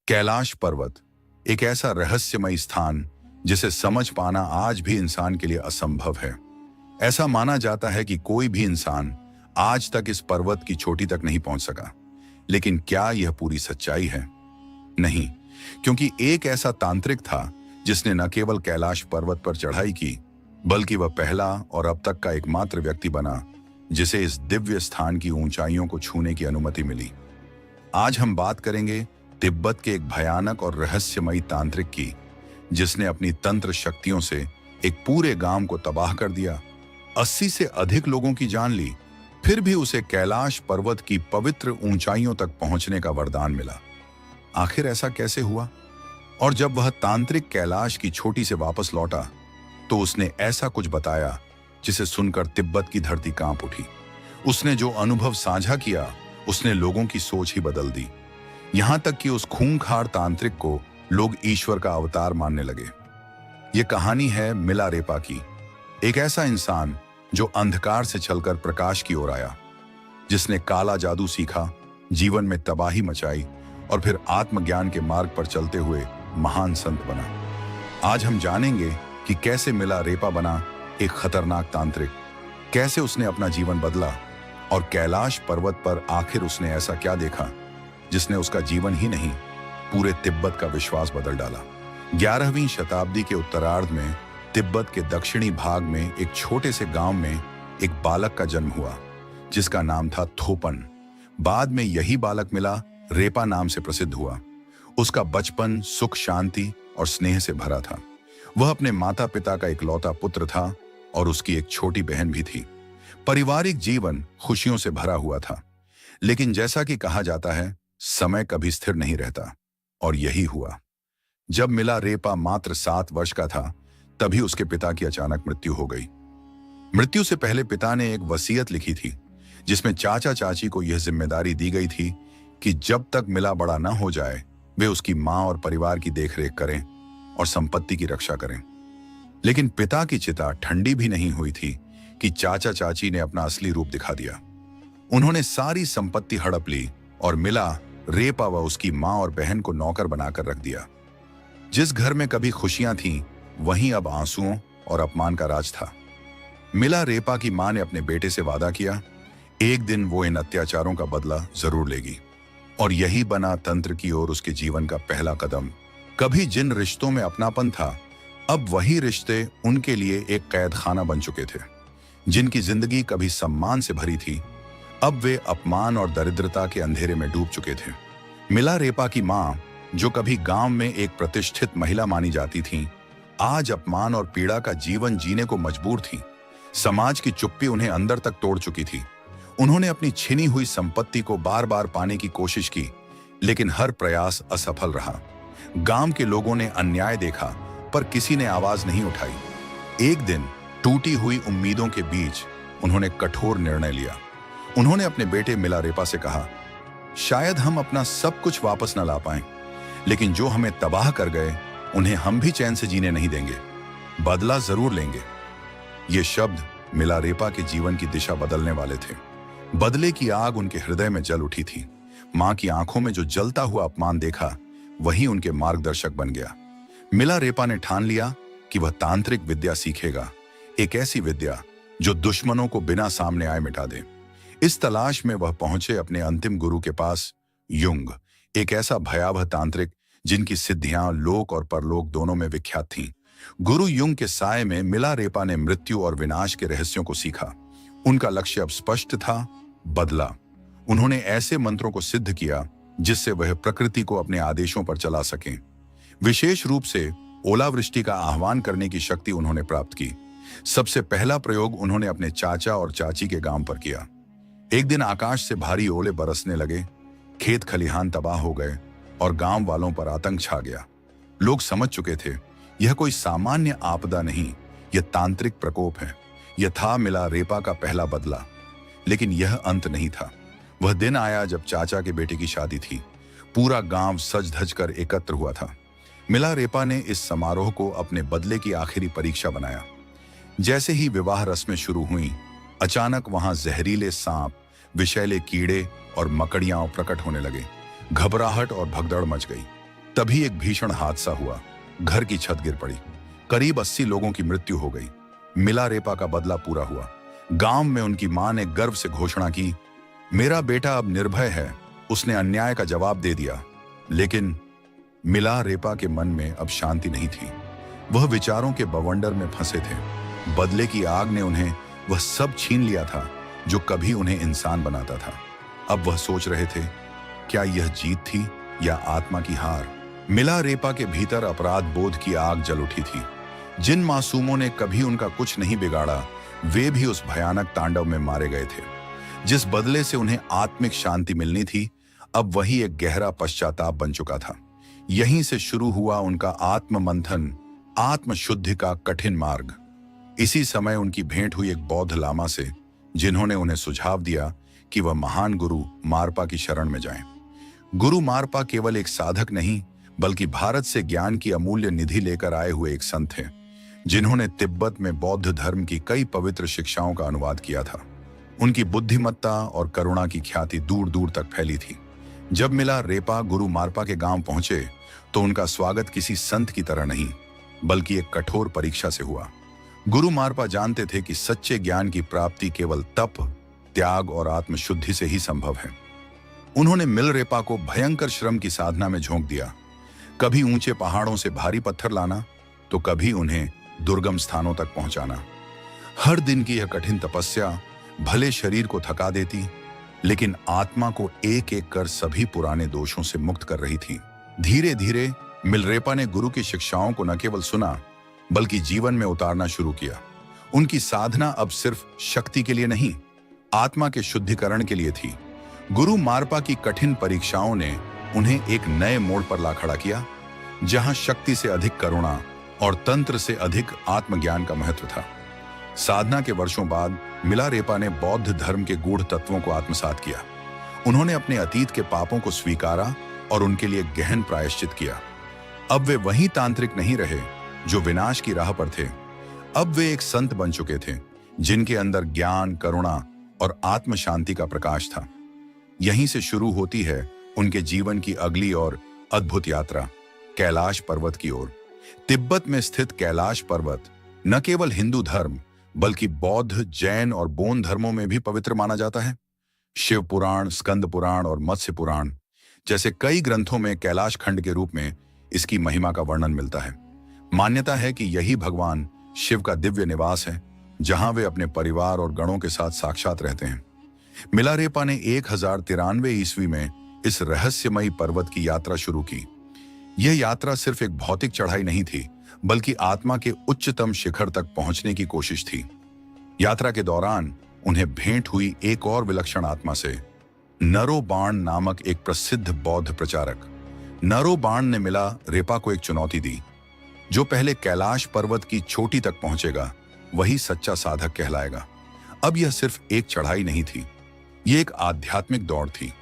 कैलाश पर्वत एक ऐसा रहस्यमय स्थान जिसे समझ पाना आज भी इंसान के लिए असंभव है। ऐसा माना जाता है कि कोई भी इंसान आज तक इस पर्वत की चोटी तक नहीं पहुंच सका। लेकिन क्या यह पूरी सच्चाई है? नहीं, क्योंकि एक ऐसा तांत्रिक था जिसने न केवल कैलाश पर्वत पर चढ़ाई की, बल्कि वह पहला और अब तक का एकमात्र व्यक्ति बना जिसे इस दिव्य स्थान की ऊंचाइयों को छूने की अनुमति मिली। आज हम बात करेंगे तिब्बत के एक भयानक और रहस्यमयी तांत्रिक की, जिसने अपनी तंत्र शक्तियों से एक पूरे गांव को तबाह कर दिया, 80 से अधिक लोगों की जान ली, फिर भी उसे कैलाश पर्वत की पवित्र ऊंचाइयों तक पहुंचने का वरदान मिला। आखिर ऐसा कैसे हुआ? और जब वह तांत्रिक कैलाश की चोटी से वापस लौटा तो उसने ऐसा कुछ बताया जिसे सुनकर तिब्बत की धरती कांप उठी। उसने जो अनुभव साझा किया उसने लोगों की सोच ही बदल दी, यहां तक कि उस खूंखार तांत्रिक को लोग ईश्वर का अवतार मानने लगे। यह कहानी है मिलारेपा की, एक ऐसा इंसान जो अंधकार से चलकर प्रकाश की ओर आया, जिसने काला जादू सीखा, जीवन में तबाही मचाई और फिर आत्मज्ञान के मार्ग पर चलते हुए महान संत बना। आज हम जानेंगे कि कैसे मिलारेपा बना एक खतरनाक तांत्रिक, कैसे उसने अपना जीवन बदला और कैलाश पर्वत पर आखिर उसने ऐसा क्या देखा जिसने उसका जीवन ही नहीं, पूरे तिब्बत का विश्वास बदल डाला। 11वीं शताब्दी के उत्तरार्ध में तिब्बत के दक्षिणी भाग में एक छोटे से गांव में एक बालक का जन्म हुआ जिसका नाम था थोपन। बाद में यही बालक मिला रेपा नाम से प्रसिद्ध हुआ। उसका बचपन सुख शांति और स्नेह से भरा था। वह अपने माता पिता का इकलौता पुत्र था और उसकी एक छोटी बहन भी थी। पारिवारिक जीवन खुशियों से भरा हुआ था, लेकिन जैसा कि कहा जाता है, समय कभी स्थिर नहीं रहता, और यही हुआ। जब मिलारेपा मात्र 7 वर्ष का था, तभी उसके पिता की अचानक मृत्यु हो गई। मृत्यु से पहले पिता ने एक वसीयत लिखी थी, जिसमें चाचा चाची को यह जिम्मेदारी दी गई थी कि जब तक मिला बड़ा न हो जाए, वे उसकी मां और परिवार की देखरेख करें और संपत्ति की रक्षा करें। लेकिन पिता की चिता ठंडी भी नहीं हुई थी कि चाचा चाची ने अपना असली रूप दिखा दिया। उन्होंने सारी संपत्ति हड़प ली और मिला रेपा व उसकी मां और बहन को नौकर बनाकर रख दिया। जिस घर में कभी खुशियां थीं, वहीं अब आंसुओं और अपमान का राज था। मिला रेपा की मां ने अपने बेटे से वादा किया, एक दिन वो इन अत्याचारों का बदला जरूर लेगी। और यही बना तंत्र की ओर उसके जीवन का पहला कदम। कभी जिन रिश्तों में अपनापन था, अब वही रिश्ते उनके लिए एक कैद खाना बन चुके थे। जिनकी जिंदगी कभी सम्मान से भरी थी, अब वे अपमान और दरिद्रता के अंधेरे में डूब चुके थे। मिलारेपा की मां, जो कभी गांव में एक प्रतिष्ठित महिला मानी जाती थीं, आज अपमान और पीड़ा का जीवन जीने को मजबूर थीं। समाज की चुप्पी उन्हें अंदर तक तोड़ चुकी थी। उन्होंने अपनी छिनी हुई संपत्ति को बार बार पाने की कोशिश की, लेकिन हर प्रयास असफल रहा। गांव के लोगों ने अन्याय देखा, पर किसी ने आवाज नहीं उठाई। एक दिन टूटी हुई उम्मीदों के बीच उन्होंने कठोर निर्णय लिया। उन्होंने अपने बेटे मिलारेपा से कहा, शायद हम अपना सब कुछ वापस न ला पाएं, लेकिन जो हमें तबाह कर गए, उन्हें हम भी चैन से जीने नहीं देंगे। बदला जरूर लेंगे। ये शब्द मिलारेपा के जीवन की दिशा बदलने वाले थे। बदले की आग उनके हृदय में जल उठी थी। मां की आंखों में जो जलता हुआ अपमान देखा, वही उनके मार्गदर्शक बन गया। मिलारेपा ने ठान लिया कि वह तांत्रिक विद्या सीखेगा, एक ऐसी विद्या जो दुश्मनों को बिना सामने आए मिटा दे। इस तलाश में वह पहुंचे अपने अंतिम गुरु के पास, युंग, एक ऐसा भयावह तांत्रिक जिनकी सिद्धियां लोक और परलोक दोनों में विख्यात थीं। गुरु युंग के साए में मिलारेपा ने मृत्यु और विनाश के रहस्यों को सीखा। उनका लक्ष्य अब स्पष्ट था, बदला। उन्होंने ऐसे मंत्रों को सिद्ध किया जिससे वह प्रकृति को अपने आदेशों पर चला सकें। विशेष रूप से ओलावृष्टि का आह्वान करने की शक्ति उन्होंने प्राप्त की। सबसे पहला प्रयोग उन्होंने अपने चाचा और चाची के गांव पर किया। एक दिन आकाश से भारी ओले बरसने लगे, खेत खलिहान तबाह हो गए और गांव वालों पर आतंक छा गया। लोग समझ चुके थे, यह कोई सामान्य आपदा नहीं, यह तांत्रिक प्रकोप है। यह था मिलारेपा का पहला बदला। लेकिन यह अंत नहीं था। वह दिन आया जब चाचा के बेटे की शादी थी। पूरा गांव सज धज कर एकत्र हुआ था। मिलारेपा ने इस समारोह को अपने बदले की आखिरी परीक्षा बनाया। जैसे ही विवाह रस्में शुरू हुईं, अचानक वहां जहरीले सांप, विषैले कीड़े और मकड़ियां प्रकट होने लगे। घबराहट और भगदड़ मच गई। तभी एक भीषण हादसा हुआ। घर की छत गिर पड़ी। करीब 80 लोगों की मृत्यु हो गई। मिलारेपा का बदला पूरा हुआ। गांव में उनकी मां ने गर्व से घोषणा की, मेरा बेटा अब निर्भय है। उसने अन्याय का जवाब दे दिया। लेकिन मिलारेपा के मन में अब शांति नहीं थी। वह विचारों के बवंडर में फंसे थे। बदले की आग ने उन्हें वह सब छीन लिया था जो कभी उन्हें इंसान बनाता था। अब वह सोच रहे थे, क्या यह जीत थी या आत्मा की हार? मिलारेपा के भीतर अपराध बोध की आग जल उठी थी। जिन मासूमों ने कभी उनका कुछ नहीं बिगाड़ा, वे भी उस भयानक तांडव में मारे गए थे। जिस बदले से उन्हें आत्मिक शांति मिलनी थी, अब वही एक गहरा पश्चाताप बन चुका था। यहीं से शुरू हुआ उनका आत्म मंथन, आत्मशुद्धि का कठिन मार्ग। इसी समय उनकी भेंट हुई एक बौद्ध लामा से, जिन्होंने उन्हें सुझाव दिया कि वह महान गुरु मारपा की शरण में जाएं। गुरु मारपा केवल एक साधक नहीं, बल्कि भारत से ज्ञान की अमूल्य निधि लेकर आए हुए एक संत हैं, जिन्होंने तिब्बत में बौद्ध धर्म की कई पवित्र शिक्षाओं का अनुवाद किया था। उनकी बुद्धिमत्ता और करुणा की ख्याति दूर दूर तक फैली थी। जब मिलारेपा गुरु मारपा के गांव पहुंचे तो उनका स्वागत किसी संत की तरह नहीं, बल्कि एक कठोर परीक्षा से हुआ। गुरु मारपा जानते थे कि सच्चे ज्ञान की प्राप्ति केवल तप, त्याग और आत्मशुद्धि से ही संभव है। उन्होंने मिलारेपा को भयंकर श्रम की साधना में झोंक दिया। कभी ऊंचे पहाड़ों से भारी पत्थर लाना, तो कभी उन्हें दुर्गम स्थानों तक पहुंचाना। हर दिन की यह कठिन तपस्या भले शरीर को थका देती, लेकिन आत्मा को एक एक कर सभी पुराने दोषों से मुक्त कर रही थी। धीरे धीरे मिलारेपा ने गुरु की शिक्षाओं को न केवल सुना, बल्कि जीवन में उतारना शुरू किया। उनकी साधना अब सिर्फ शक्ति के लिए नहीं, आत्मा के शुद्धिकरण के लिए थी। गुरु मारपा की कठिन परीक्षाओं ने उन्हें एक नए मोड़ पर ला खड़ा किया, जहां शक्ति से अधिक करुणा और तंत्र से अधिक आत्मज्ञान का महत्व था। साधना के वर्षों बाद मिलारेपा ने बौद्ध धर्म के गूढ़ तत्वों को आत्मसात किया। उन्होंने अपने अतीत के पापों को स्वीकारा और उनके लिए गहन प्रायश्चित किया। अब वे वही तांत्रिक नहीं रहे जो विनाश की राह पर थे। अब वे एक संत बन चुके थे, जिनके अंदर ज्ञान, करुणा और आत्म शांति का प्रकाश था। यहीं से शुरू होती है उनके जीवन की अगली और अद्भुत यात्रा, कैलाश पर्वत की ओर। तिब्बत में स्थित कैलाश पर्वत न केवल हिंदू धर्म, बल्कि बौद्ध, जैन और बोन धर्मों में भी पवित्र माना जाता है। शिव पुराण, स्कंद पुराण और मत्स्य पुराण जैसे कई ग्रंथों में कैलाश खंड के रूप में इसकी महिमा का वर्णन मिलता है। मान्यता है कि यही भगवान शिव का दिव्य निवास है, जहां वे अपने परिवार और गणों के साथ साक्षात रहते हैं। मिलारेपा ने 1093 ईस्वी में इस रहस्यमयी पर्वत की यात्रा शुरू की। यह यात्रा सिर्फ एक भौतिक चढ़ाई नहीं थी, बल्कि आत्मा के उच्चतम शिखर तक पहुंचने की कोशिश थी। यात्रा के दौरान उन्हें भेंट हुई एक और विलक्षण आत्मा से, नरोबाण नामक एक प्रसिद्ध बौद्ध प्रचारक। नरोबाण ने मिलारेपा को एक चुनौती दी, जो पहले कैलाश पर्वत की चोटी तक पहुंचेगा वही सच्चा साधक कहलाएगा। अब यह सिर्फ एक चढ़ाई नहीं थी, यह एक आध्यात्मिक दौड़ थी,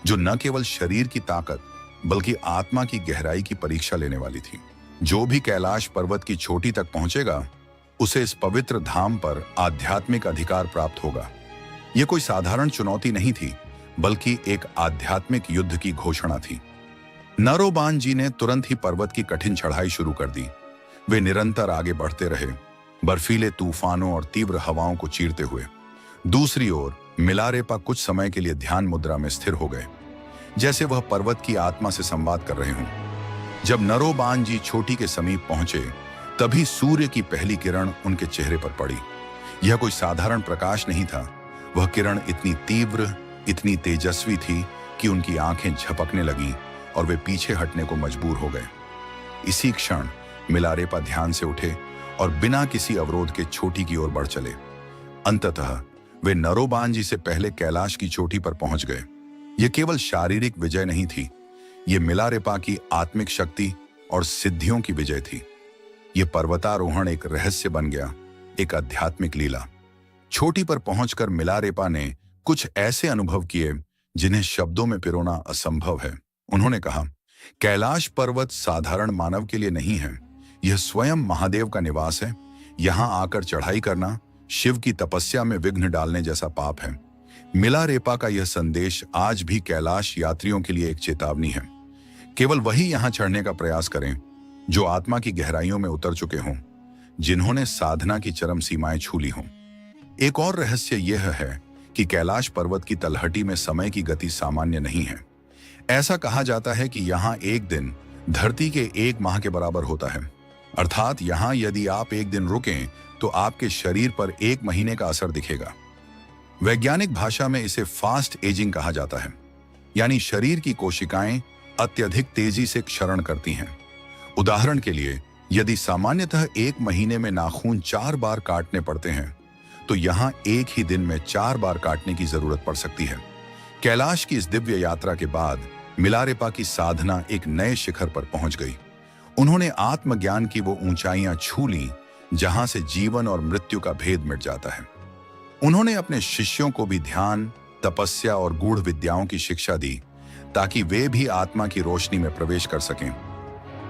जो न केवल शरीर की ताकत बल्कि आत्मा की गहराई की परीक्षा लेने वाली थी। जो भी कैलाश पर्वत की चोटी तक पहुंचेगा, उसे इस पवित्र धाम पर आध्यात्मिक अधिकार प्राप्त होगा। यह कोई साधारण चुनौती नहीं थी, बल्कि एक आध्यात्मिक युद्ध की घोषणा थी। नरोबान जी ने तुरंत ही पर्वत की कठिन चढ़ाई शुरू कर दी। वे निरंतर आगे बढ़ते रहे, बर्फीले तूफानों और तीव्र हवाओं को चीरते हुए। दूसरी ओर मिलारेपा कुछ समय के लिए ध्यान मुद्रा में स्थिर हो गए, जैसे वह पर्वत की आत्मा से संवाद कर रहे हों। जब नरोबान जी चोटी के समीप पहुंचे, तभी सूर्य की पहली किरण उनके चेहरे पर पड़ी। यह कोई साधारण प्रकाश नहीं था। वह किरण इतनी तीव्र, इतनी तेजस्वी थी कि उनकी आंखें झपकने लगीं और वे पीछे हटने को मजबूर हो गए। इसी क्षण मिलारेपा ध्यान से उठे और बिना किसी अवरोध के चोटी की ओर बढ़ चले। अंततः वे नरोबान जी से पहले कैलाश की चोटी पर पहुंच गए। यह केवल शारीरिक विजय नहीं थी, यह मिलारेपा की आत्मिक शक्ति और सिद्धियों की विजय थी। यह पर्वतारोहण एक रहस्य बन गया, एक आध्यात्मिक लीला। चोटी पर पहुंचकर मिलारेपा ने कुछ ऐसे अनुभव किए जिन्हें शब्दों में पिरोना असंभव है। उन्होंने कहा, कैलाश पर्वत साधारण मानव के लिए नहीं है, यह स्वयं महादेव का निवास है। यहां आकर चढ़ाई करना शिव की तपस्या में विघ्न डालने जैसा पाप है। मिलारेपा का यह संदेश आज भी कैलाश यात्रियों के लिए एक चेतावनी है। केवल वही यहां चढ़ने का प्रयास करें जो आत्मा की गहराइयों में उतर चुके हों, जिन्होंने साधना की चरम सीमाएं छू ली हों। एक और रहस्य यह है कि कैलाश पर्वत की तलहटी में समय की गति सामान्य नहीं है। ऐसा कहा जाता है कि यहाँ एक दिन धरती के 1 माह के बराबर होता है। अर्थात यहाँ यदि आप एक दिन रुकें तो आपके शरीर पर 1 महीने का असर दिखेगा। वैज्ञानिक भाषा में इसे फास्ट एजिंग कहा जाता है, यानी शरीर की कोशिकाएं अत्यधिक तेजी से क्षरण करती हैं। उदाहरण के लिए, यदि सामान्यतः 1 महीने में नाखून 4 बार काटने पड़ते हैं, तो यहाँ एक ही दिन में 4 बार काटने की जरूरत पड़ सकती है। कैलाश की इस दिव्य यात्रा के बाद मिलारेपा की साधना एक नए शिखर पर पहुंच गई। उन्होंने आत्मज्ञान की वो ऊंचाइयां छू ली जहां से जीवन और मृत्यु का भेद मिट जाता है। उन्होंने अपने शिष्यों को भी ध्यान, तपस्या और गूढ़ विद्याओं की शिक्षा दी ताकि वे भी आत्मा की रोशनी में प्रवेश कर सकें।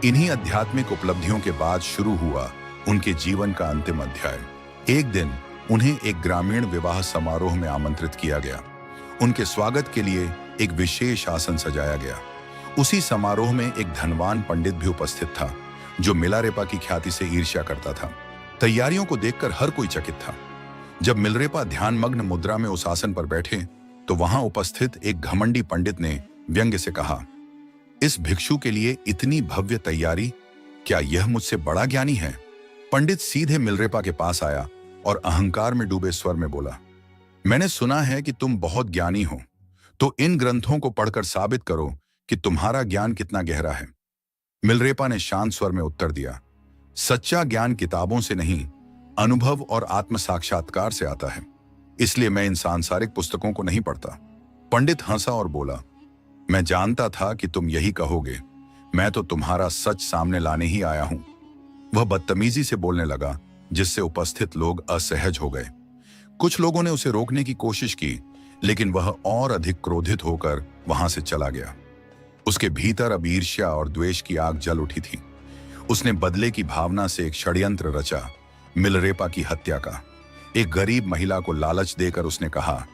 इन्हीं आध्यात्मिक उपलब्धियों के बाद शुरू हुआ उनके जीवन का अंतिम अध्याय। एक दिन उन्हें एक ग्रामीण विवाह समारोह में आमंत्रित किया गया। उनके स्वागत के लिए एक विशेष आसन सजाया गया। उसी समारोह में एक धनवान पंडित भी उपस्थित था जो मिलारेपा की ख्याति से ईर्ष्या करता था। तैयारियों को देखकर हर कोई चकित था। जब मिलारेपा ध्यानमग्न मुद्रा में उस आसन पर बैठे तो वहां उपस्थित एक घमंडी पंडित ने व्यंग्य से कहा, इस भिक्षु के लिए इतनी भव्य तैयारी, क्या यह मुझसे बड़ा ज्ञानी है? पंडित सीधे मिलारेपा के पास आया और अहंकार में डूबे स्वर में बोला, मैंने सुना है कि तुम बहुत ज्ञानी हो, तो इन ग्रंथों को पढ़कर साबित करो कि तुम्हारा ज्ञान कितना गहरा है। मिलारेपा ने शांत स्वर में उत्तर दिया, सच्चा ज्ञान किताबों से नहीं, अनुभव और आत्म साक्षात्कार से आता है, इसलिए मैं इन सांसारिक पुस्तकों को नहीं पढ़ता। पंडित हंसा और बोला, मैं जानता था कि तुम यही कहोगे, मैं तो तुम्हारा सच सामने लाने ही आया हूं। वह बदतमीजी से बोलने लगा, जिससे उपस्थित लोग असहज हो गए। कुछ लोगों ने उसे रोकने की कोशिश की, लेकिन वह और अधिक क्रोधित होकर वहां से चला गया। उसके भीतर अब ईर्ष्या और द्वेष की आग जल उठी थी। उसने बदले की भावना से एक षड्यंत्र रचा, मिलारेपा की हत्या का। एक गरीब महिला को लालच देकर उसने कहा,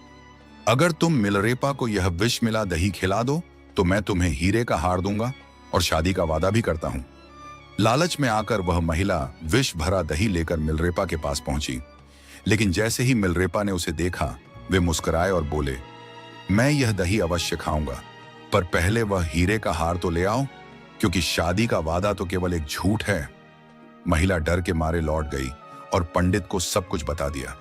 अगर तुम मिलारेपा को यह विष मिला दही खिला दो तो मैं तुम्हें हीरे का हार दूंगा और शादी का वादा भी करता हूं। लालच में आकर वह महिला विष भरा दही लेकर मिलारेपा के पास पहुंची, लेकिन जैसे ही मिलारेपा ने उसे देखा, वे मुस्कुराए और बोले, मैं यह दही अवश्य खाऊंगा, पर पहले वह हीरे का हार तो ले आओ, क्योंकि शादी का वादा तो केवल एक झूठ है। महिला डर के मारे लौट गई और पंडित को सब कुछ बता दिया।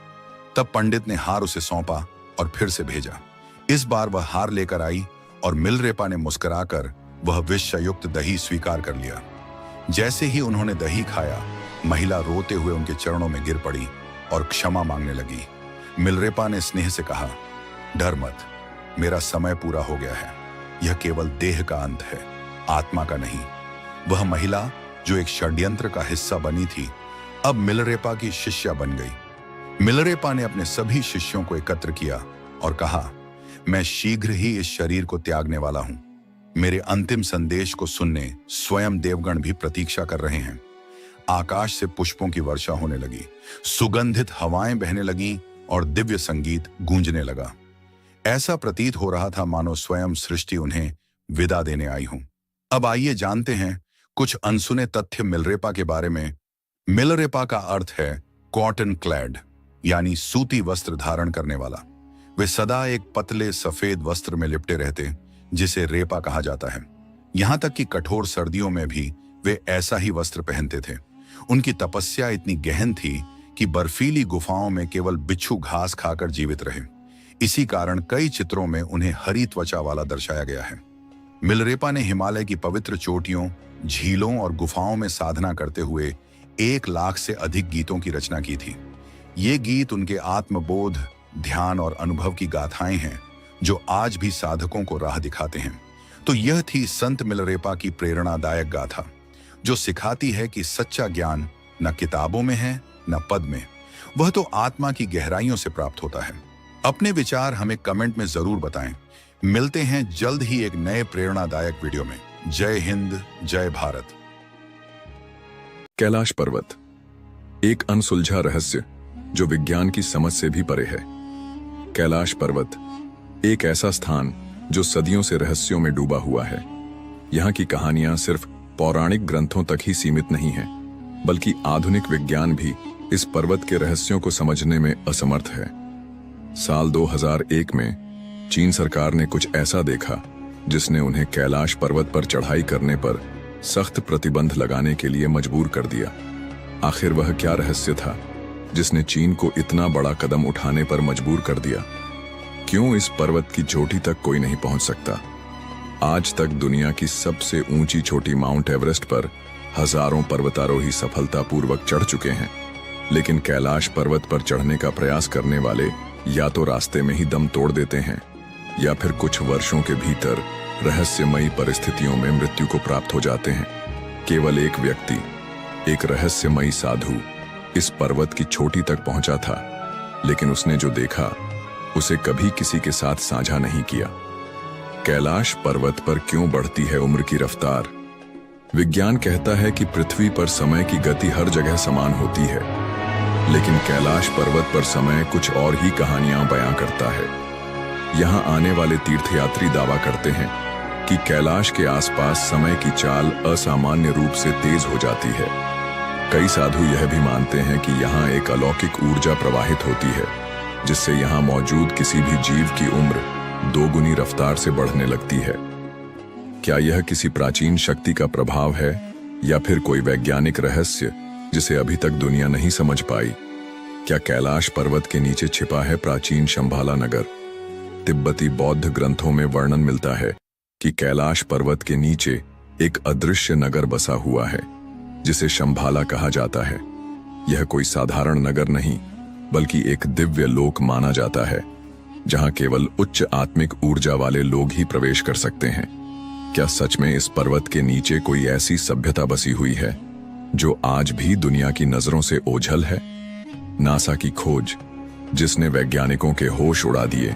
तब पंडित ने हार उसे सौंपा और फिर से भेजा। इस बार वह हार लेकर आई और मिलारेपा ने मुस्कुराकर वह विषयुक्त दही स्वीकार कर लिया। जैसे ही उन्होंने दही खाया, महिला रोते हुए उनके चरणों में गिर पड़ी और क्षमा मांगने लगी। मिलारेपा ने स्नेह से कहा, डर मत, मेरा समय पूरा हो गया है। यह केवल देह का अंत है, आत्मा का नहीं। वह महिला जो एक षड्यंत्र का हिस्सा बनी थी, अब मिलारेपा की शिष्या बन गई। मिलारेपा ने अपने सभी शिष्यों को एकत्र किया और कहा, मैं शीघ्र ही इस शरीर को त्यागने वाला हूं। मेरे अंतिम संदेश को सुनने स्वयं देवगण भी प्रतीक्षा कर रहे हैं। आकाश से पुष्पों की वर्षा होने लगी, सुगंधित हवाएं बहने लगीं और दिव्य संगीत गूंजने लगा। ऐसा प्रतीत हो रहा था मानो स्वयं सृष्टि उन्हें विदा देने आई हो। अब आइए जानते हैं कुछ अनसुने तथ्य मिलारेपा के बारे में। मिलारेपा का अर्थ है कॉटन क्लैड, यानी सूती वस्त्र धारण करने वाला। वे सदा एक पतले सफेद वस्त्र में लिपटे रहते, जिसे रेपा कहा जाता है। यहां तक कि कठोर सर्दियों में भी वे ऐसा ही वस्त्र पहनते थे। उनकी तपस्या इतनी गहन थी कि बर्फीली गुफाओं में केवल बिच्छू घास खाकर जीवित रहे। इसी कारण कई चित्रों में उन्हें हरी त्वचा वाला दर्शाया गया है। मिलारेपा ने हिमालय की पवित्र चोटियों, झीलों और गुफाओं में साधना करते हुए 1 लाख से अधिक गीतों की रचना की थी। ये गीत उनके आत्मबोध, ध्यान और अनुभव की गाथाएं हैं, जो आज भी साधकों को राह दिखाते हैं। तो यह थी संत मिलारेपा की प्रेरणादायक गाथा, जो सिखाती है कि सच्चा ज्ञान न किताबों में है न पद में, वह तो आत्मा की गहराइयों से प्राप्त होता है। अपने विचार हमें कमेंट में जरूर बताएं। मिलते हैं जल्द ही एक नए प्रेरणादायक वीडियो में। जय हिंद, जय भारत। कैलाश पर्वत, एक अनसुलझा रहस्य जो विज्ञान की समझ से भी परे है। कैलाश पर्वत एक ऐसा स्थान जो सदियों से रहस्यों में डूबा हुआ है। यहाँ की कहानियां सिर्फ पौराणिक ग्रंथों तक ही सीमित नहीं हैं, बल्कि आधुनिक विज्ञान भी इस पर्वत के रहस्यों को समझने में असमर्थ है। साल 2001 में चीन सरकार ने कुछ ऐसा देखा जिसने उन्हें कैलाश पर्वत पर चढ़ाई करने पर सख्त प्रतिबंध लगाने के लिए मजबूर कर दिया। आखिर वह क्या रहस्य था जिसने चीन को इतना बड़ा कदम उठाने पर मजबूर कर दिया? क्यों इस पर्वत की चोटी तक कोई नहीं पहुंच सकता? आज तक दुनिया की सबसे ऊंची चोटी माउंट एवरेस्ट पर हजारों पर्वतारोही सफलतापूर्वक चढ़ चुके हैं, लेकिन कैलाश पर्वत पर चढ़ने का प्रयास करने वाले या तो रास्ते में ही दम तोड़ देते हैं या फिर कुछ वर्षों के भीतर रहस्यमयी परिस्थितियों में मृत्यु को प्राप्त हो जाते हैं। केवल एक व्यक्ति, एक रहस्यमयी साधु इस पर्वत की चोटी तक पहुंचा था, लेकिन उसने जो देखा उसे कभी किसी के साथ साझा नहीं किया। कैलाश पर्वत पर क्यों बढ़ती है उम्र की रफ्तार? विज्ञान कहता है कि पृथ्वी पर समय की गति हर जगह समान होती है, लेकिन कैलाश पर्वत पर समय कुछ और ही कहानियां बयां करता है। यहां आने वाले तीर्थयात्री दावा करते हैं कि कैलाश के आसपास समय की चाल असामान्य रूप से तेज हो जाती है। कई साधु यह भी मानते हैं कि यहाँ एक अलौकिक ऊर्जा प्रवाहित होती है, जिससे यहाँ मौजूद किसी भी जीव की उम्र दोगुनी रफ्तार से बढ़ने लगती है। क्या यह किसी प्राचीन शक्ति का प्रभाव है या फिर कोई वैज्ञानिक रहस्य जिसे अभी तक दुनिया नहीं समझ पाई? क्या कैलाश पर्वत के नीचे छिपा है प्राचीन शंभाला नगर? तिब्बती बौद्ध ग्रंथों में वर्णन मिलता है कि कैलाश पर्वत के नीचे एक अदृश्य नगर बसा हुआ है जिसे शंभाला कहा जाता है। यह कोई साधारण नगर नहीं, बल्कि एक दिव्य लोक माना जाता है, जहां केवल उच्च आत्मिक ऊर्जा वाले लोग ही प्रवेश कर सकते हैं। क्या सच में इस पर्वत के नीचे कोई ऐसी सभ्यता बसी हुई है जो आज भी दुनिया की नजरों से ओझल है? नासा की खोज, जिसने वैज्ञानिकों के होश उड़ा दिए।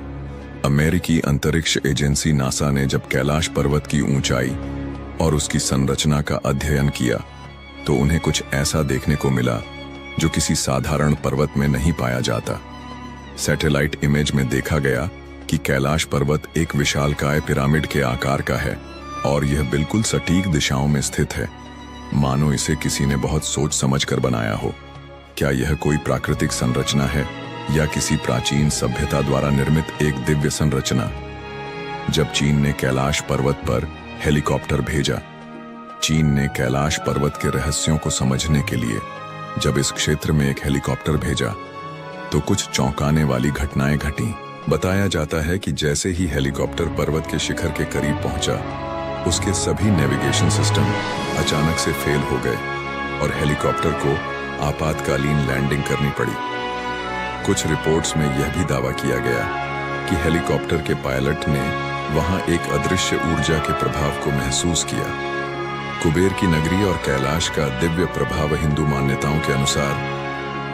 अमेरिकी अंतरिक्ष एजेंसी नासा ने जब कैलाश पर्वत की ऊंचाई और उसकी संरचना का अध्ययन किया, तो उन्हें कुछ ऐसा देखने को मिला जो किसी साधारण पर्वत में नहीं पाया जाता। सैटेलाइट इमेज में देखा गया कि कैलाश पर्वत एक विशालकाय पिरामिड के आकार का है और यह बिल्कुल सटीक दिशाओं में स्थित है, मानो इसे किसी ने बहुत सोच समझ कर बनाया हो। क्या यह कोई प्राकृतिक संरचना है या किसी प्राचीन सभ्यता द्वारा निर्मित एक दिव्य संरचना? जब चीन ने कैलाश पर्वत पर हेलीकॉप्टर भेजा, चीन ने कैलाश पर्वत के रहस्यों को समझने के लिए जब इस क्षेत्र में एक हेलीकॉप्टर भेजा, तो कुछ चौंकाने वाली घटनाएं घटीं। बताया जाता है कि जैसे ही हेलीकॉप्टर पर्वत के शिखर के करीब पहुंचा, उसके सभी नेविगेशन सिस्टम अचानक से फेल हो गए और हेलीकॉप्टर को आपातकालीन लैंडिंग करनी पड़ी। कुछ रिपोर्ट्स में यह भी दावा किया गया कि हेलीकॉप्टर के पायलट ने वहां एक अदृश्य ऊर्जा के प्रभाव को महसूस किया। कुबेर की नगरी और कैलाश का दिव्य प्रभाव। हिंदू मान्यताओं के अनुसार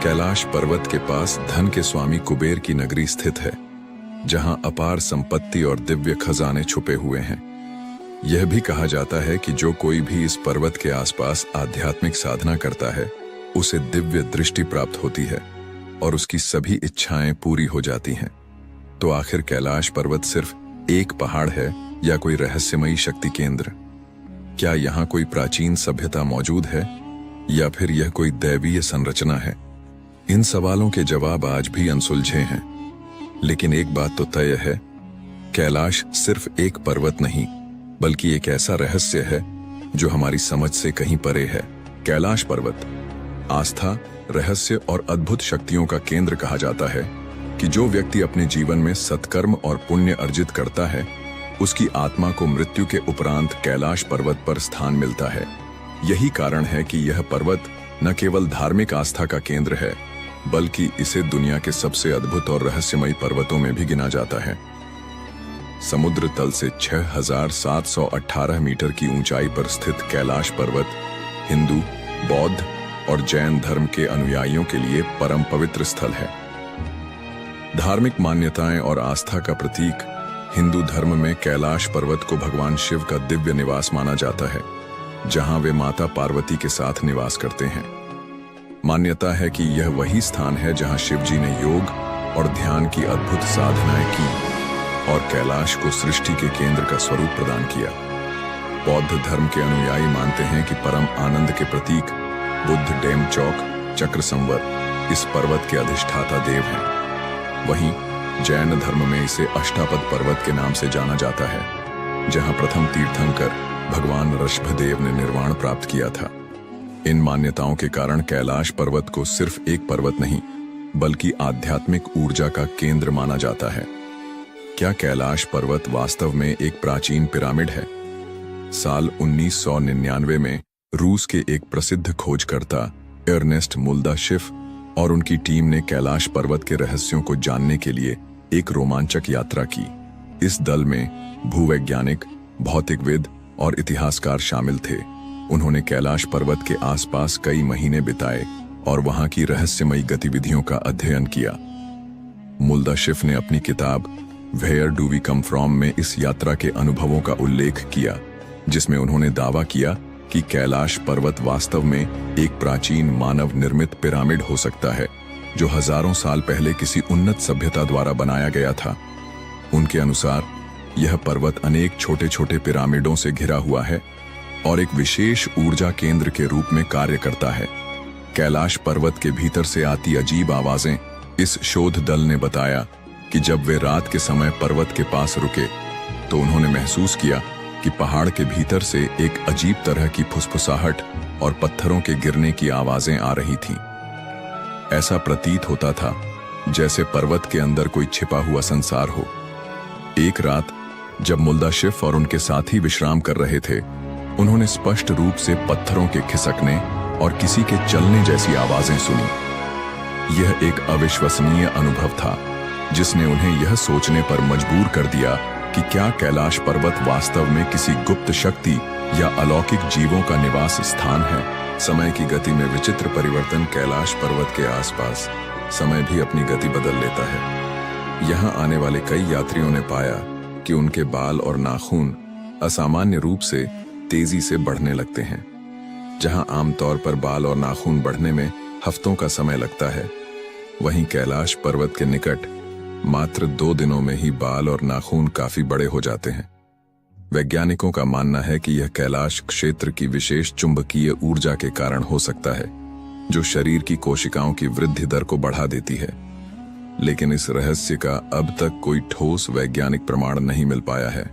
कैलाश पर्वत के पास धन के स्वामी कुबेर की नगरी स्थित है, जहां अपार संपत्ति और दिव्य खजाने छुपे हुए हैं। यह भी कहा जाता है कि जो कोई भी इस पर्वत के आसपास आध्यात्मिक साधना करता है, उसे दिव्य दृष्टि प्राप्त होती है और उसकी सभी इच्छाएं पूरी हो जाती हैं। तो आखिर कैलाश पर्वत सिर्फ एक पहाड़ है या कोई रहस्यमयी शक्ति केंद्र? क्या यहाँ कोई प्राचीन सभ्यता मौजूद है या फिर यह कोई दैवीय संरचना है? इन सवालों के जवाब आज भी अनसुलझे हैं, लेकिन एक बात तो तय है, कैलाश सिर्फ एक पर्वत नहीं, बल्कि एक ऐसा रहस्य है जो हमारी समझ से कहीं परे है। कैलाश पर्वत आस्था, रहस्य और अद्भुत शक्तियों का केंद्र कहा जाता है कि जो व्यक्ति अपने जीवन में सत्कर्म और पुण्य अर्जित करता है, उसकी आत्मा को मृत्यु के उपरांत कैलाश पर्वत पर स्थान मिलता है। यही कारण है कि यह पर्वत न केवल धार्मिक आस्था का केंद्र है, बल्कि इसे दुनिया के सबसे अद्भुत और रहस्यमयी पर्वतों में भी गिना जाता है। समुद्र तल से 6,718 मीटर की ऊंचाई पर स्थित कैलाश पर्वत हिंदू, बौद्ध और जैन धर्म के अनुयायियों के लिए परम पवित्र स्थल है। धार्मिक मान्यताएं और आस्था का प्रतीक हिंदू धर्म में कैलाश पर्वत को भगवान शिव का दिव्य निवास माना जाता है, जहां वे माता पार्वती के साथ निवास करते हैं। मान्यता है कि यह वही स्थान है जहां शिव जी ने योग और ध्यान की अद्भुत साधनाएं की और कैलाश को सृष्टि के केंद्र का स्वरूप प्रदान किया। बौद्ध धर्म के अनुयायी मानते हैं कि परम आनंद के प्रतीक बुद्ध डेमचौक चक्र संवर इस पर्वत के अधिष्ठाता देव हैं। वहीं जैन धर्म में इसे अष्टापद पर्वत के नाम से जाना जाता है, जहां प्रथम तीर्थंकर भगवान ऋषभदेव ने निर्वाण प्राप्त किया था। इन मान्यताओं के कारण कैलाश पर्वत को सिर्फ एक पर्वत नहीं बल्कि आध्यात्मिक ऊर्जा का केंद्र माना जाता है। क्या कैलाश पर्वत वास्तव में एक प्राचीन पिरामिड है? साल 1999 में रूस के एक प्रसिद्ध खोजकर्ता अर्नेस्ट मुल्दाशिफ और उनकी टीम ने कैलाश पर्वत के रहस्यों को जानने के लिए एक रोमांचक यात्रा की। इस दल में भूवैज्ञानिक, भौतिकविद और इतिहासकार शामिल थे। उन्होंने कैलाश पर्वत के आसपास कई महीने बिताए और वहां की रहस्यमयी गतिविधियों का अध्ययन किया। मुल्दाशिफ ने अपनी किताब where do we come from में इस यात्रा के अनुभवों का उल्लेख किया, जिसमें उन्होंने दावा किया कि कैलाश पर्वत वास्तव में एक प्राचीन मानव निर्मित पिरामिड हो सकता है, जो हजारों साल पहले किसी उन्नत सभ्यता द्वारा बनाया गया था। उनके अनुसार यह पर्वत अनेक छोटे छोटे पिरामिडों से घिरा हुआ है और एक विशेष ऊर्जा केंद्र के रूप में कार्य करता है। कैलाश पर्वत के भीतर से आती अजीब आवाजें। इस शोध दल ने बताया कि जब वे रात के समय पर्वत के पास रुके तो उन्होंने महसूस किया कि पहाड़ के भीतर से एक अजीब तरह की फुसफुसाहट और पत्थरों के गिरने की आवाजें आ रही थीं। ऐसा प्रतीत होता था जैसे पर्वत के अंदर कोई छिपा हुआ संसार हो। एक रात जब मुल्दाशिफ और उनके साथी विश्राम कर रहे थे, उन्होंने स्पष्ट रूप से पत्थरों के खिसकने और किसी के चलने जैसी आवाजें सुनी। यह एक अविश्वसनीय अनुभव था, जिसने उन्हें यह सोचने पर मजबूर कर दिया कि क्या कैलाश पर्वत वास्तव में किसी गुप्त शक्ति या अलौकिक जीवों का निवास स्थान है। समय की गति में विचित्र परिवर्तन। कैलाश पर्वत के आसपास समय भी अपनी गति बदल लेता है। यहाँ आने वाले कई यात्रियों ने पाया कि उनके बाल और नाखून असामान्य रूप से तेजी से बढ़ने लगते हैं। जहाँ आमतौर पर बाल और नाखून बढ़ने में हफ्तों का समय लगता है, वहीं कैलाश पर्वत के निकट मात्र 2 दिनों में ही बाल और नाखून काफी बड़े हो जाते हैं। वैज्ञानिकों का मानना है कि यह कैलाश क्षेत्र की विशेष चुंबकीय ऊर्जा के कारण हो सकता है, जो शरीर की कोशिकाओं की वृद्धि दर को बढ़ा देती है। लेकिन इस रहस्य का अब तक कोई ठोस वैज्ञानिक प्रमाण नहीं मिल पाया है।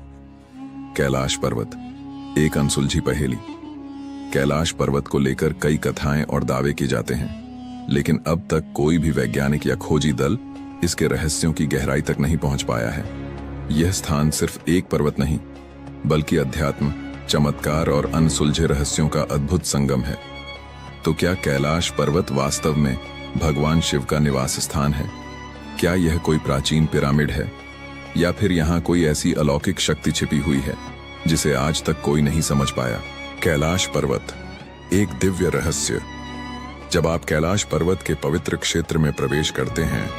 कैलाश पर्वत एक अनसुलझी पहेली। कैलाश पर्वत को लेकर कई कथाएं और दावे किए जाते हैं, लेकिन अब तक कोई भी वैज्ञानिक या खोजी दल इसके रहस्यों की गहराई तक नहीं पहुंच पाया है। यह स्थान सिर्फ एक पर्वत नहीं, बल्कि अध्यात्म, चमत्कार और अनसुलझे रहस्यों का अद्भुत संगम है। तो क्या कैलाश पर्वत वास्तव में भगवान शिव का निवास स्थान है? क्या यह कोई प्राचीन पिरामिड है, या फिर यहाँ कोई ऐसी अलौकिक शक्ति छिपी हुई है जिसे आज तक कोई नहीं समझ पाया? कैलाश पर्वत एक दिव्य रहस्य। जब आप कैलाश पर्वत के पवित्र क्षेत्र में प्रवेश करते हैं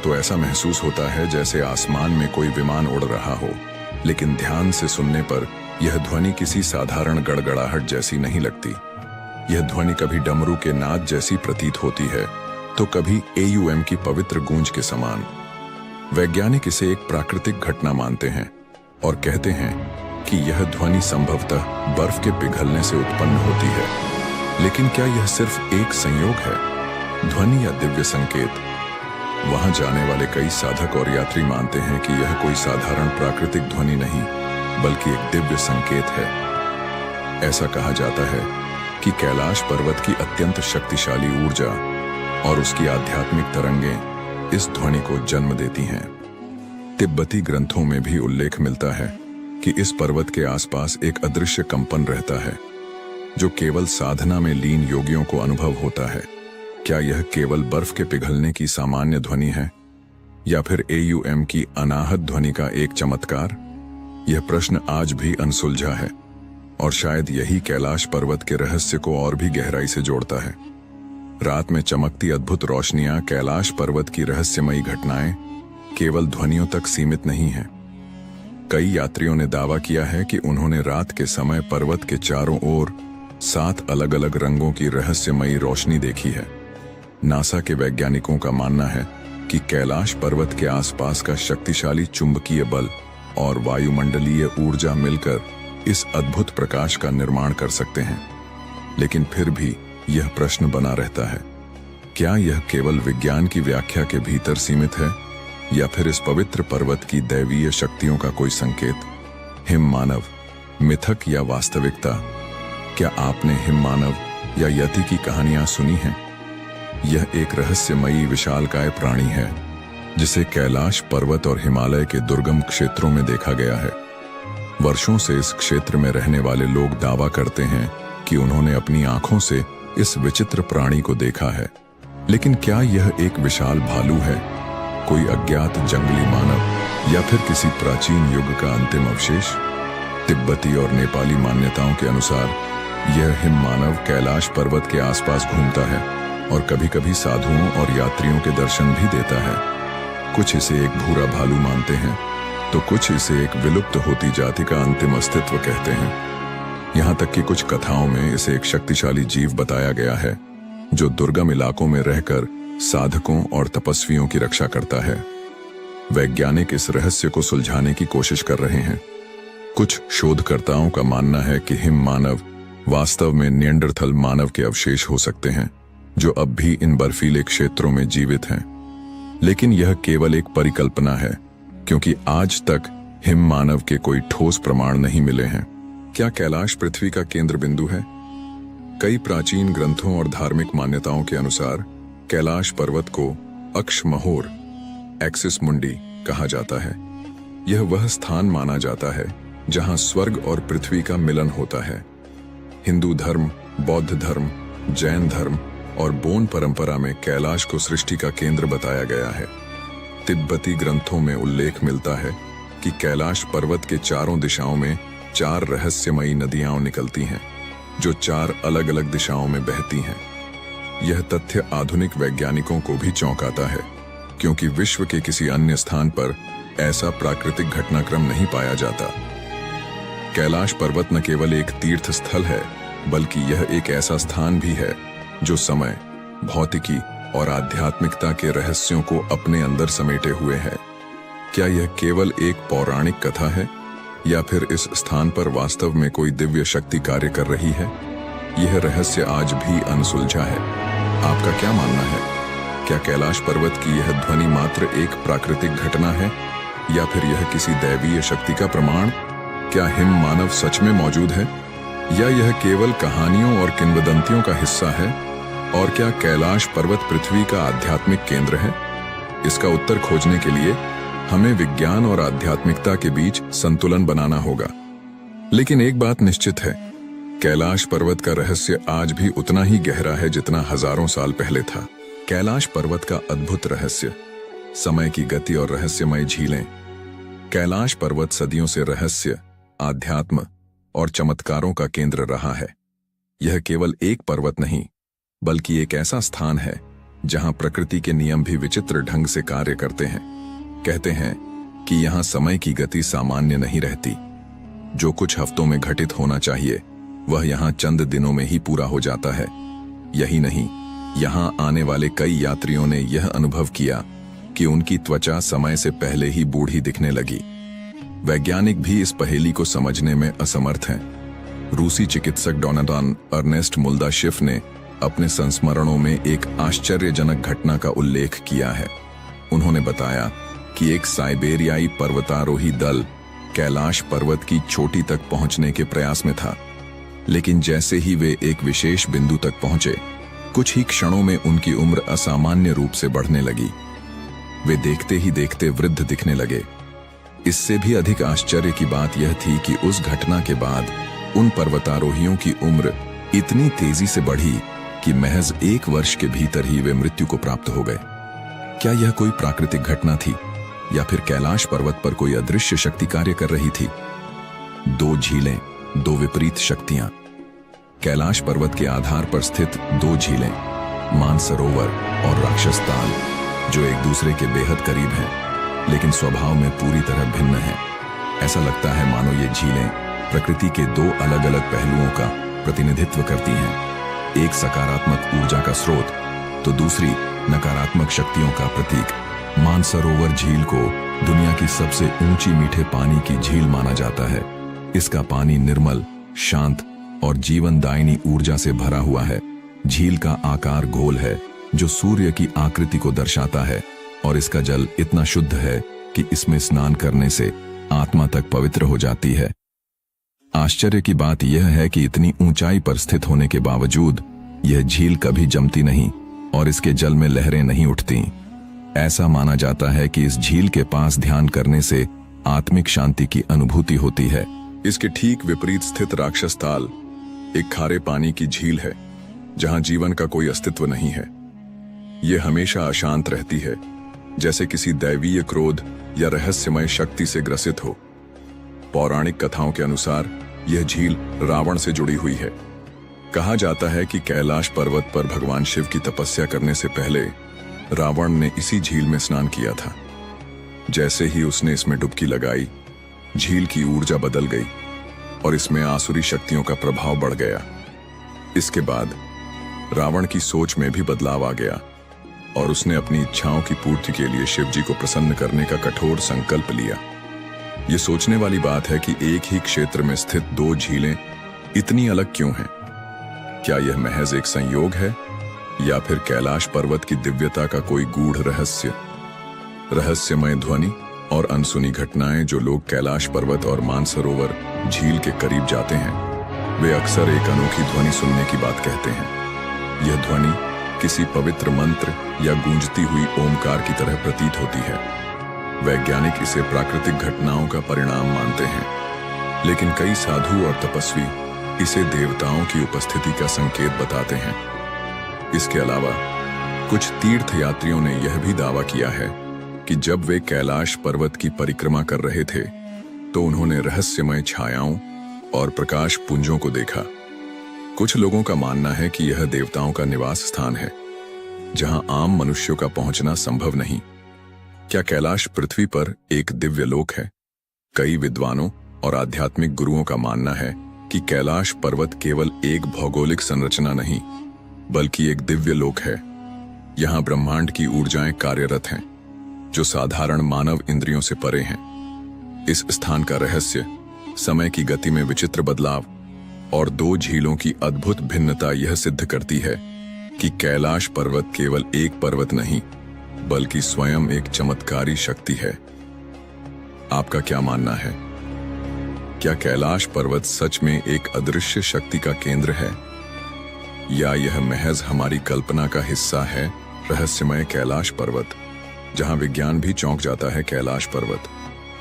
तो ऐसा महसूस होता है जैसे आसमान में कोई विमान उड़ रहा हो। लेकिन ध्यान से सुनने पर यह ध्वनि किसी साधारण गड़गड़ाहट जैसी नहीं लगती। यह ध्वनि कभी डमरू के नाद जैसी प्रतीत होती है, तो कभी AUM की पवित्र गूंज के समान। वैज्ञानिक इसे एक प्राकृतिक घटना मानते हैं और कहते हैं कि यह ध्वनि संभवतः बर्फ के पिघलने से उत्पन्न होती है। लेकिन क्या यह सिर्फ एक संयोग है, ध्वनि या दिव्य संकेत? वहां जाने वाले कई साधक और यात्री मानते हैं कि यह कोई साधारण प्राकृतिक ध्वनि नहीं, बल्कि एक दिव्य संकेत है। ऐसा कहा जाता है कि कैलाश पर्वत की अत्यंत शक्तिशाली ऊर्जा और उसकी आध्यात्मिक तरंगें इस ध्वनि को जन्म देती हैं। तिब्बती ग्रंथों में भी उल्लेख मिलता है कि इस पर्वत के आसपास एक अदृश्य कंपन रहता है, जो केवल साधना में लीन योगियों को अनुभव होता है। क्या यह केवल बर्फ के पिघलने की सामान्य ध्वनि है, या फिर AUM की अनाहत ध्वनि का एक चमत्कार? यह प्रश्न आज भी अनसुलझा है, और शायद यही कैलाश पर्वत के रहस्य को और भी गहराई से जोड़ता है। रात में चमकती अद्भुत रोशनियां, कैलाश पर्वत की रहस्यमयी घटनाएं केवल ध्वनियों तक सीमित नहीं हैं। कई यात्रियों ने दावा किया है कि उन्होंने रात के समय पर्वत के चारों ओर 7 अलग-अलग रंगों की रहस्यमयी रोशनी देखी है। नासा के वैज्ञानिकों का मानना है कि कैलाश पर्वत के आसपास का शक्तिशाली चुंबकीय बल और वायुमंडलीय ऊर्जा मिलकर इस अद्भुत प्रकाश का निर्माण कर सकते हैं। लेकिन फिर भी यह प्रश्न बना रहता है, क्या यह केवल विज्ञान की व्याख्या के भीतर सीमित है या फिर इस पवित्र पर्वत की दैवीय शक्तियों का कोई संकेत? हिम मानव, मिथक या वास्तविकता? क्या आपने हिम मानव या यति की कहानियां सुनी हैं? यह एक रहस्यमयी विशालकाय प्राणी है जिसे कैलाश पर्वत और हिमालय के दुर्गम क्षेत्रों में देखा गया है। वर्षों से इस क्षेत्र में रहने वाले लोग दावा करते हैं कि उन्होंने अपनी आंखों से इस विचित्र प्राणी को देखा है। लेकिन क्या यह एक विशाल भालू है, कोई अज्ञात जंगली मानव, या फिर किसी प्राचीन युग का अंतिम अवशेष? तिब्बती और नेपाली मान्यताओं के अनुसार यह हिम मानव कैलाश पर्वत के आसपास घूमता है और कभी-कभी साधुओं और यात्रियों के दर्शन भी देता है। कुछ इसे एक भूरा भालू मानते हैं तो कुछ इसे एक विलुप्त होती जाति का अंतिम अस्तित्व कहते हैं। यहाँ तक कि कुछ कथाओं में इसे एक शक्तिशाली जीव बताया गया है जो दुर्गम इलाकों में रहकर साधकों और तपस्वियों की रक्षा करता है। वैज्ञानिक इस रहस्य को सुलझाने की कोशिश कर रहे हैं। कुछ शोधकर्ताओं का मानना है कि हिम मानव वास्तव में निएंडरथल मानव के अवशेष हो सकते हैं जो अब भी इन बर्फीले क्षेत्रों में जीवित हैं। लेकिन यह केवल एक परिकल्पना है क्योंकि आज तक हिम मानव के कोई ठोस प्रमाण नहीं मिले हैं। क्या कैलाश पृथ्वी का केंद्र बिंदु है? कई प्राचीन ग्रंथों और धार्मिक मान्यताओं के अनुसार कैलाश पर्वत को अक्षमहोर, एक्सिस मुंडी, कहा जाता है। यह वह स्थान माना जाता है जहां स्वर्ग और पृथ्वी का मिलन होता है। हिंदू धर्म, बौद्ध धर्म, जैन धर्म और बोन परंपरा में कैलाश को सृष्टि का केंद्र बताया गया है। तिब्बती ग्रंथों में उल्लेख मिलता है कि कैलाश पर्वत के चारों दिशाओं में 4 रहस्यमयी नदियां निकलती हैं जो 4 अलग-अलग दिशाओं में बहती हैं। यह तथ्य आधुनिक वैज्ञानिकों को भी चौंकाता है क्योंकि विश्व के किसी अन्य स्थान पर ऐसा प्राकृतिक घटनाक्रम नहीं पाया जाता। कैलाश पर्वत न केवल एक तीर्थ स्थल है बल्कि यह एक ऐसा स्थान भी है जो समय, भौतिकी और आध्यात्मिकता के रहस्यों को अपने अंदर समेटे हुए है। क्या यह केवल एक पौराणिक कथा है या फिर इस स्थान पर वास्तव में कोई दिव्य शक्ति कार्य कर रही है? यह रहस्य आज भी अनसुलझा है। आपका क्या मानना है? क्या कैलाश पर्वत की यह ध्वनि मात्र एक प्राकृतिक घटना है या फिर यह किसी दैवीय शक्ति का प्रमाण? क्या हिम मानव सच में मौजूद है या यह केवल कहानियों और किंवदंतियों का हिस्सा है? और क्या कैलाश पर्वत पृथ्वी का आध्यात्मिक केंद्र है? इसका उत्तर खोजने के लिए हमें विज्ञान और आध्यात्मिकता के बीच संतुलन बनाना होगा। लेकिन एक बात निश्चित है, कैलाश पर्वत का रहस्य आज भी उतना ही गहरा है जितना हजारों साल पहले था। कैलाश पर्वत का अद्भुत रहस्य, समय की गति और रहस्यमय झीलें। कैलाश पर्वत सदियों से रहस्य, आध्यात्म और चमत्कारों का केंद्र रहा है। यह केवल एक पर्वत नहीं बल्कि एक ऐसा स्थान है जहां प्रकृति के नियम भी विचित्र ढंग से कार्य करते हैं। कहते हैं कि यहां समय की गति सामान्य नहीं रहती। जो कुछ हफ्तों में घटित होना चाहिए वह यहां चंद दिनों में ही पूरा हो जाता है। यही नहीं, यहां आने वाले कई यात्रियों ने यह अनुभव किया कि उनकी त्वचा समय से पहले ही बूढ़ी दिखने लगी। वैज्ञानिक भी इस पहेली को समझने में असमर्थ हैं। रूसी चिकित्सक डोनाल्ड अर्नेस्ट मुल्दाशिफ ने अपने संस्मरणों में एक आश्चर्यजनक घटना का उल्लेख किया है। उन्होंने बताया कि एक साइबेरियाई पर्वतारोही दल कैलाश पर्वत की चोटी तक पहुंचने के प्रयास में था, लेकिन जैसे ही वे एक विशेष बिंदु तक पहुंचे, कुछ ही क्षणों में उनकी उम्र असामान्य रूप से बढ़ने लगी। वे देखते ही देखते वृद्ध दिखने लगे। इससे भी अधिक आश्चर्य की बात यह थी कि उस घटना के बाद उन पर्वतारोहियों की उम्र इतनी तेजी से बढ़ी कि महज 1 वर्ष के भीतर ही वे मृत्यु को प्राप्त हो गए। क्या यह कोई प्राकृतिक घटना थी या फिर कैलाश पर्वत पर कोई अदृश्य शक्ति कार्य कर रही थी? 2 झीलें, 2 विपरीत शक्तियां। कैलाश पर्वत के आधार पर स्थित 2 झीलें, मानसरोवर और राक्षस ताल, जो एक दूसरे के बेहद करीब हैं, लेकिन स्वभाव में पूरी तरह भिन्न हैं। ऐसा लगता है मानो ये झीलें प्रकृति के 2 अलग-अलग पहलुओं का प्रतिनिधित्व करती हैं। एक सकारात्मक ऊर्जा का स्रोत तो दूसरी नकारात्मक शक्तियों का प्रतीक। मानसरोवर झील को दुनिया की सबसे ऊंची मीठे पानी की झील माना जाता है। इसका पानी निर्मल, शांत और जीवनदायिनी ऊर्जा से भरा हुआ है। झील का आकार गोल है जो सूर्य की आकृति को दर्शाता है और इसका जल इतना शुद्ध है कि इसमें स्नान करने से आत्मा तक पवित्र हो जाती है। आश्चर्य की बात यह है कि इतनी ऊंचाई पर स्थित होने के बावजूद यह झील कभी जमती नहीं और इसके जल में लहरें नहीं उठती। ऐसा माना जाता है कि इस झील के पास ध्यान करने से आत्मिक शांति की अनुभूति होती है। इसके ठीक विपरीत स्थित राक्षस ताल एक खारे पानी की झील है जहां जीवन का कोई अस्तित्व नहीं है। यह हमेशा अशांत रहती है, जैसे किसी दैवीय क्रोध या रहस्यमय शक्ति से ग्रसित हो। पौराणिक कथाओं के अनुसार यह झील रावण से जुड़ी हुई है। कहा जाता है कि कैलाश पर्वत पर भगवान शिव की तपस्या करने से पहले रावण ने इसी झील में स्नान किया था। जैसे ही उसने इसमें डुबकी लगाई, झील की ऊर्जा बदल गई और इसमें आसुरी शक्तियों का प्रभाव बढ़ गया। इसके बाद रावण की सोच में भी बदलाव आ गया और उसने अपनी इच्छाओं की पूर्ति के लिए शिव जी को प्रसन्न करने का कठोर संकल्प लिया। यह सोचने वाली बात है कि एक ही क्षेत्र में स्थित दो झीलें इतनी अलग क्यों हैं? क्या यह महज एक संयोग है या फिर कैलाश पर्वत की दिव्यता का कोई गूढ़ रहस्य? रहस्यमय ध्वनि और अनसुनी घटनाएं जो लोग कैलाश पर्वत और मानसरोवर झील के करीब जाते हैं, वे अक्सर एक अनोखी ध्वनि सुनने की बात कहते हैं। यह ध्वनि किसी पवित्र मंत्र या गूंजती हुई ओमकार की तरह प्रतीत होती है। वैज्ञानिक इसे प्राकृतिक घटनाओं का परिणाम मानते हैं, लेकिन कई साधु और तपस्वी इसे देवताओं की उपस्थिति का संकेत बताते हैं। इसके अलावा कुछ तीर्थयात्रियों ने यह भी दावा किया है कि जब वे कैलाश पर्वत की परिक्रमा कर रहे थे तो उन्होंने रहस्यमय छायाओं और प्रकाश पुंजों को देखा। कुछ लोगों का मानना है कि यह देवताओं का निवास स्थान है, जहां आम मनुष्यों का पहुंचना संभव नहीं। क्या कैलाश पृथ्वी पर एक दिव्य लोक है? कई विद्वानों और आध्यात्मिक गुरुओं का मानना है कि कैलाश पर्वत केवल एक भौगोलिक संरचना नहीं, बल्कि एक दिव्य लोक है। यहां ब्रह्मांड की ऊर्जाएं कार्यरत हैं, जो साधारण मानव इंद्रियों से परे हैं। इस स्थान का रहस्य समय की गति में विचित्र बदलाव और दो झीलों की अद्भुत भिन्नता यह सिद्ध करती है कि कैलाश पर्वत केवल एक पर्वत नहीं, बल्कि स्वयं एक चमत्कारी शक्ति है। आपका क्या मानना है? क्या कैलाश पर्वत सच में एक अदृश्य शक्ति का केंद्र है, या यह महज हमारी कल्पना का हिस्सा है? रहस्यमय कैलाश पर्वत, जहां विज्ञान भी चौंक जाता है। कैलाश पर्वत,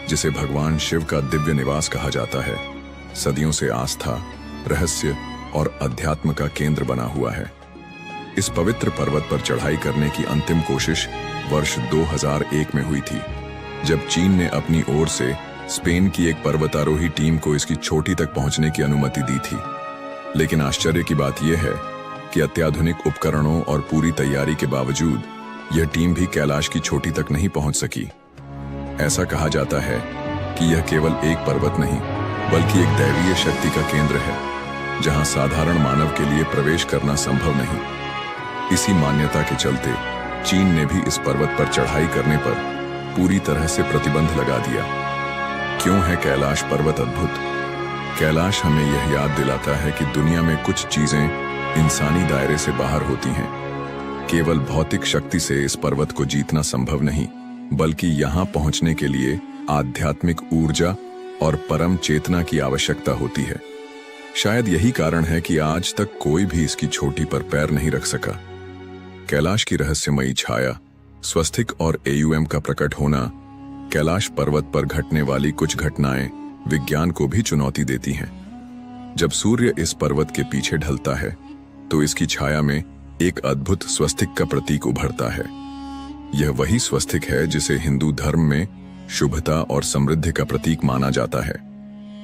जिसे भगवान शिव का दिव्य निवास कहा जाता है, सदियों से आस्था, रहस्य और अध्यात्म का केंद्र बना हुआ है। इस पवित्र पर्वत पर चढ़ाई करने की अंतिम कोशिश वर्ष 2001 में हुई थी, जब चीन ने अपनी ओर से स्पेन की एक पर्वतारोही टीम को इसकी चोटी तक पहुंचने की अनुमति दी थी। लेकिन आश्चर्य की बात यह है कि अत्याधुनिक उपकरणों और पूरी तैयारी के बावजूद यह टीम भी कैलाश की चोटी तक नहीं पहुंच सकी। ऐसा कहा जाता है कि यह केवल एक पर्वत नहीं, बल्कि एक दैवीय शक्ति का केंद्र है, जहां साधारण मानव के लिए प्रवेश करना संभव नहीं। इसी मान्यता के चलते चीन ने भी इस पर्वत पर चढ़ाई करने पर पूरी तरह से प्रतिबंध लगा दिया। क्यों है कैलाश पर्वत अद्भुत? कैलाश हमें यह याद दिलाता है कि दुनिया में कुछ चीजें इंसानी दायरे से बाहर होती हैं। केवल भौतिक शक्ति से इस पर्वत को जीतना संभव नहीं, बल्कि यहां पहुंचने के लिए आध्यात्मिक ऊर्जा और परम चेतना की आवश्यकता होती है। शायद यही कारण है कि आज तक कोई भी इसकी चोटी पर पैर नहीं रख सका। कैलाश की रहस्यमयी छाया, स्वस्तिक और AUM का प्रकट होना, कैलाश पर्वत पर घटने वाली कुछ घटनाएं विज्ञान को भी चुनौती देती हैं। जब सूर्य इस पर्वत के पीछे ढलता है तो इसकी छाया में एक अद्भुत स्वस्तिक का प्रतीक उभरता है। यह वही स्वस्तिक है जिसे हिंदू धर्म में शुभता और समृद्धि का प्रतीक माना जाता है।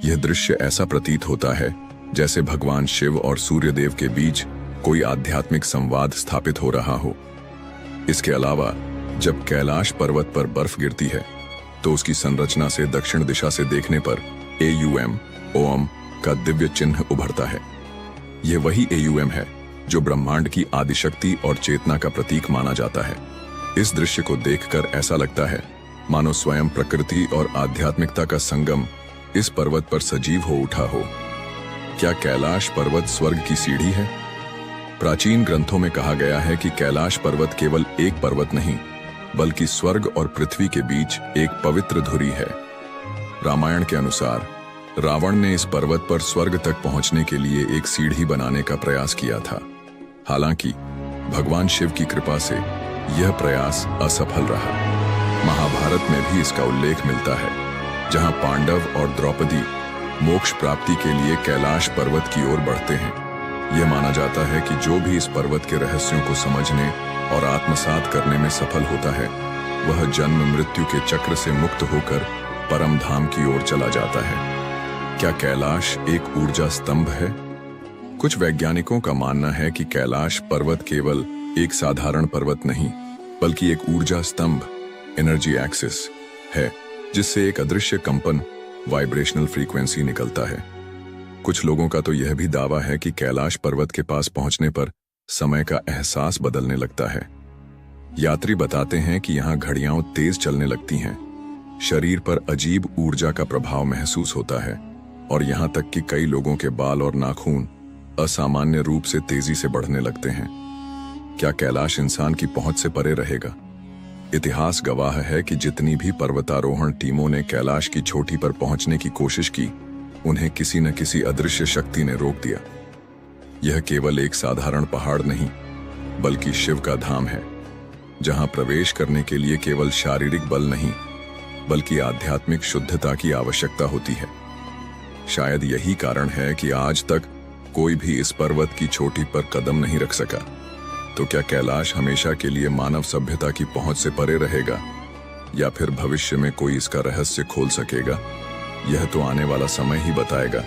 यह दृश्य ऐसा प्रतीत होता है जैसे भगवान शिव और सूर्यदेव के बीच कोई आध्यात्मिक संवाद स्थापित हो रहा हो। इसके अलावा जब कैलाश पर्वत पर बर्फ गिरती है तो उसकी संरचना से दक्षिण दिशा से देखने पर AUM, ओम का दिव्य चिन्ह उभरता है। यह वही AUM है जो ब्रह्मांड की आदिशक्ति और चेतना का प्रतीक माना जाता है। इस दृश्य को देखकर ऐसा लगता है मानो स्वयं प्रकृति और आध्यात्मिकता का संगम इस पर्वत पर सजीव हो उठा हो। क्या कैलाश पर्वत स्वर्ग की सीढ़ी है? प्राचीन ग्रंथों में कहा गया है कि कैलाश पर्वत केवल एक पर्वत नहीं, बल्कि स्वर्ग और पृथ्वी के बीच एक पवित्र धुरी है। रामायण के अनुसार रावण ने इस पर्वत पर स्वर्ग तक पहुंचने के लिए एक सीढ़ी बनाने का प्रयास किया था। हालांकि भगवान शिव की कृपा से यह प्रयास असफल रहा। महाभारत में भी इसका उल्लेख मिलता है, जहां पांडव और द्रौपदी मोक्ष प्राप्ति के लिए कैलाश पर्वत की ओर बढ़ते हैं। यह माना जाता है कि जो भी इस पर्वत के रहस्यों को समझने और आत्मसात करने में सफल होता है, वह जन्म मृत्यु के चक्र से मुक्त होकर परम धाम की ओर चला जाता है। क्या कैलाश एक ऊर्जा स्तंभ है? कुछ वैज्ञानिकों का मानना है कि कैलाश पर्वत केवल एक साधारण पर्वत नहीं, बल्कि एक ऊर्जा स्तंभ, एनर्जी एक्सिस है, जिससे एक अदृश्य कंपन, वाइब्रेशनल फ्रीक्वेंसी निकलता है। कुछ लोगों का तो यह भी दावा है कि कैलाश पर्वत के पास पहुंचने पर समय का एहसास बदलने लगता है। यात्री बताते हैं कि यहाँ घड़ियां तेज चलने लगती हैं, शरीर पर अजीब ऊर्जा का प्रभाव महसूस होता है, और यहाँ तक कि कई लोगों के बाल और नाखून असामान्य रूप से तेजी से बढ़ने लगते हैं। क्या कैलाश इंसान की पहुंच से परे रहेगा? इतिहास गवाह है कि जितनी भी पर्वतारोहण टीमों ने कैलाश की चोटी पर पहुंचने की कोशिश की, उन्हें किसी न किसी अदृश्य शक्ति ने रोक दिया। यह केवल एक साधारण पहाड़ नहीं, बल्कि शिव का धाम है, जहां प्रवेश करने के लिए केवल शारीरिक बल नहीं, बल्कि आध्यात्मिक शुद्धता की आवश्यकता होती है। शायद यही कारण है कि आज तक कोई भी इस पर्वत की चोटी पर कदम नहीं रख सका। तो क्या कैलाश हमेशा के लिए मानव सभ्यता की पहुंच से परे रहेगा, या फिर भविष्य में कोई इसका रहस्य खोल सकेगा? यह तो आने वाला समय ही बताएगा।